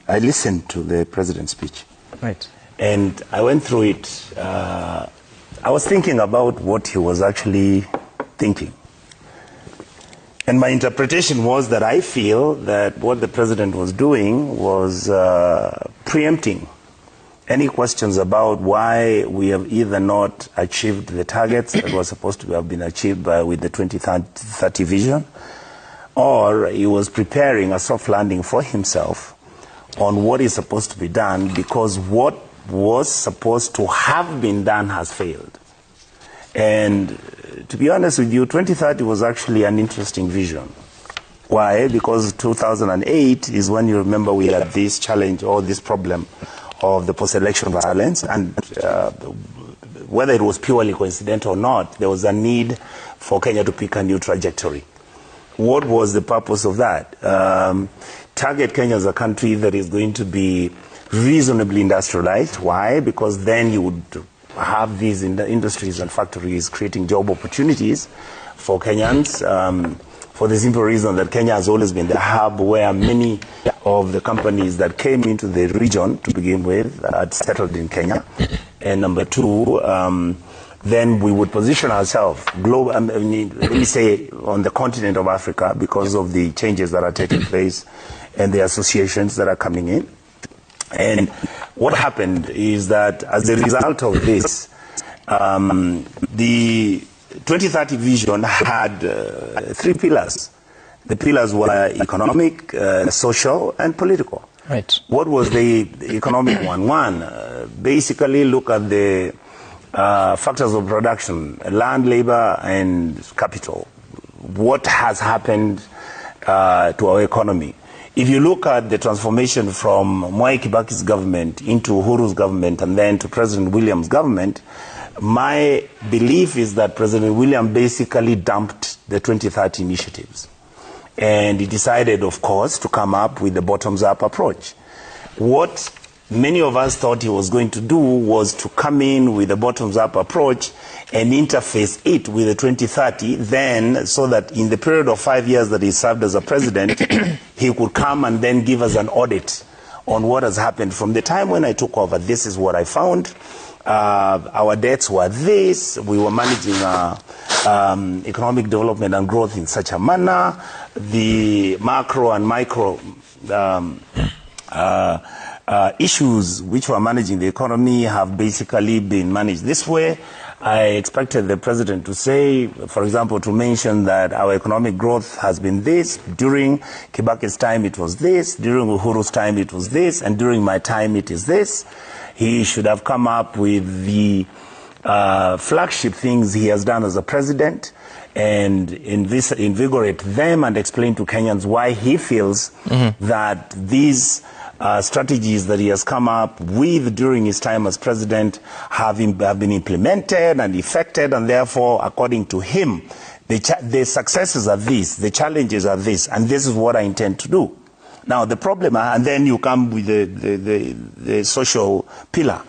I listened to the president's speech. Right. And I went through it. I was thinking about what he was actually thinking. And my interpretation was that I feel that what the president was doing was preempting any questions about why we have either not achieved the targets that were supposed to have been achieved with the 2030 vision, or he was preparing a soft landing for himself on what is supposed to be done, because what was supposed to have been done has failed. And to be honest with you, 2030 was actually an interesting vision. Why? Because 2008 is when, you remember, we had this challenge or this problem of the post-election violence, and whether it was purely coincidental or not, there was a need for Kenya to pick a new trajectory. What was the purpose of that? Target Kenya as a country that is going to be reasonably industrialized. Why? Because then you would have these industries and factories creating job opportunities for Kenyans, for the simple reason that Kenya has always been the hub where many of the companies that came into the region to begin with had settled in Kenya. And number two, then we would position ourselves global, let me say on the continent of Africa, because of the changes that are taking place and the associations that are coming in. And what happened is that as a result of this, the 2030 vision had three pillars. The pillars were economic, social, and political. Right. What was the economic one? One, basically look at the factors of production, land, labor, and capital. What has happened to our economy? If you look at the transformation from Mwai Kibaki's government into Uhuru's government and then to President William's government, my belief is that President William basically dumped the 2030 initiatives. And he decided, of course, to come up with the bottoms-up approach. What many of us thought he was going to do was to come in with a bottoms-up approach and interface it with the 2030, then so that in the period of 5 years that he served as a president, he could come and then give us an audit on what has happened. From the time when I took over, this is what I found. Our debts were this. We were managing economic development and growth in such a manner. The macro and micro issues which were managing the economy have basically been managed this way. I expected the president to say, for example, to mention that our economic growth has been this. During Kibaki's time, it was this. During Uhuru's time, it was this. And during my time, it is this. He should have come up with the flagship things he has done as a president and invigorate them and explain to Kenyans why he feels that these strategies that he has come up with during his time as president have been implemented and effected, and therefore, according to him, the successes are this, the challenges are this, and this is what I intend to do. Now, the problem, and then you come with the social pillar.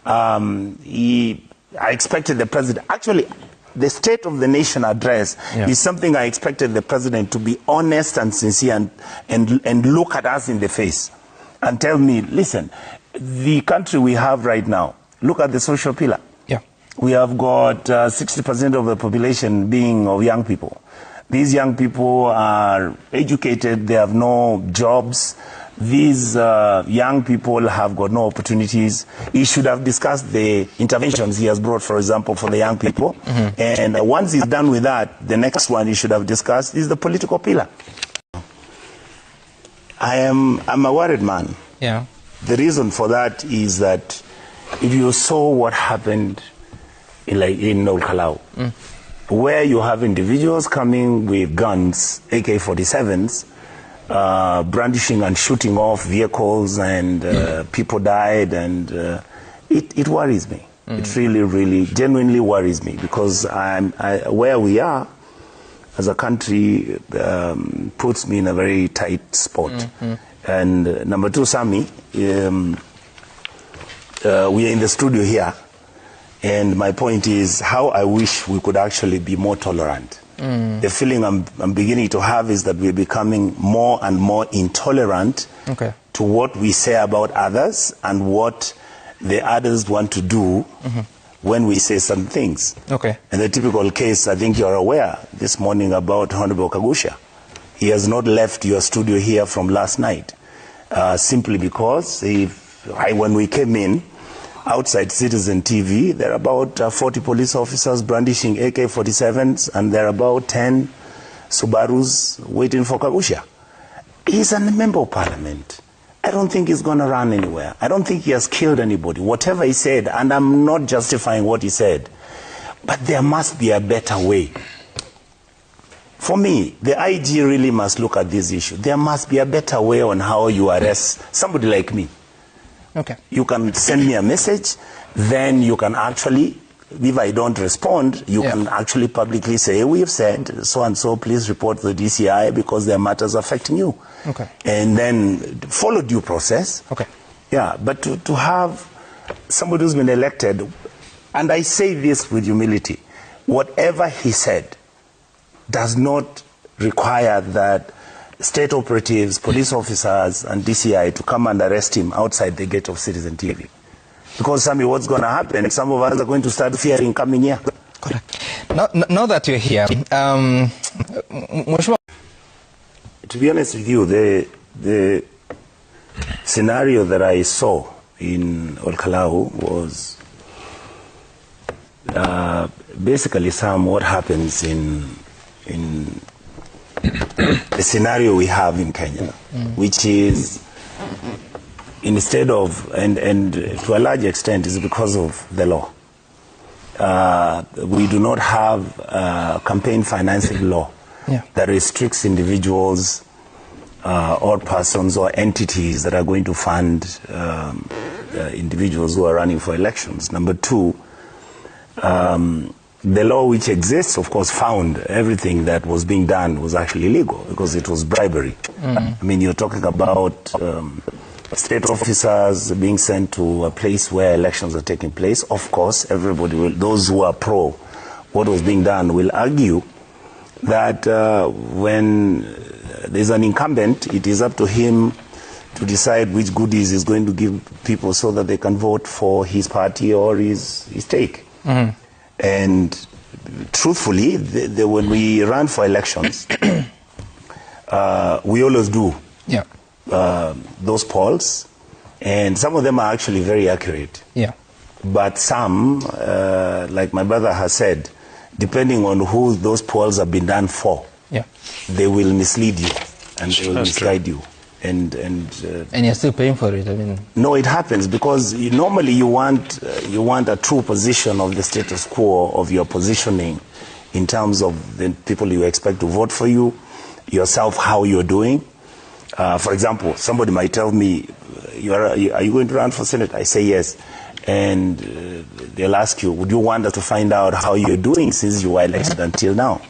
I expected the president, actually, the State of the Nation address is something I expected the president to be honest and sincere and look at us in the face and tell me, listen, the country we have right now, look at the social pillar. Yeah. We have got 60% of the population being of young people. These young people are educated, they have no jobs. These young people have got no opportunities. He should have discussed the interventions he has brought, for example, for the young people. And once he's done with that, the next one he should have discussed is the political pillar. I'm a worried man. Yeah. The reason for that is that if you saw what happened in Nolkalau, where you have individuals coming with guns, AK-47s, brandishing and shooting off vehicles, and people died, and it worries me. It really, really, genuinely worries me, because where we are as a country puts me in a very tight spot. And number two, Sami, we are in the studio here, and my point is how I wish we could actually be more tolerant. The feeling I'm beginning to have is that we're becoming more and more intolerant to what we say about others and what the others want to do when we say some things. Okay. And the typical case, I think you're aware this morning about Honorable Kagusha. He has not left your studio here from last night simply because when we came in, outside Citizen TV, there are about 40 police officers brandishing AK-47s, and there are about 10 Subarus waiting for Kagusha. He's a member of parliament. I don't think he's going to run anywhere. I don't think he has killed anybody. Whatever he said, and I'm not justifying what he said, but there must be a better way. For me, the IG really must look at this issue. There must be a better way on how you arrest somebody like me. Okay. You can send me a message, then you can actually, if I don't respond, you can actually publicly say, we have said so and so, please report to the DCI because there are matters affecting you. Okay. And then follow due process. Okay. Yeah, but to have somebody who's been elected, and I say this with humility, whatever he said does not require that state operatives, police officers, and DCI to come and arrest him outside the gate of Citizen TV. Because, Sammy, what's going to happen? Some of us are going to start fearing coming here. Correct. Now that you're here, to be honest with you, the scenario that I saw in Olkalau was basically what happens in the scenario we have in Kenya, which is instead of, and to a large extent is because of the law. We do not have a campaign financing law that restricts individuals or persons or entities that are going to fund individuals who are running for elections. Number two, the law which exists, of course, found everything that was being done was actually illegal because it was bribery. I mean, you're talking about state officers being sent to a place where elections are taking place. Of course, everybody will, those who are pro what was being done will argue that when there's an incumbent, it is up to him to decide which goodies he's going to give people so that they can vote for his party or his take. And truthfully, when we run for elections, we always do those polls, and some of them are actually very accurate. But some, like my brother has said, depending on who those polls have been done for, they will mislead you and they will misguide you. And you're still paying for it. I mean, no, it happens because normally you want a true position of the status quo of your positioning in terms of the people you expect to vote for you, yourself, how you're doing. For example, somebody might tell me, are you going to run for Senate? I say yes. And they'll ask you, would you want us to find out how you're doing since you were elected until now?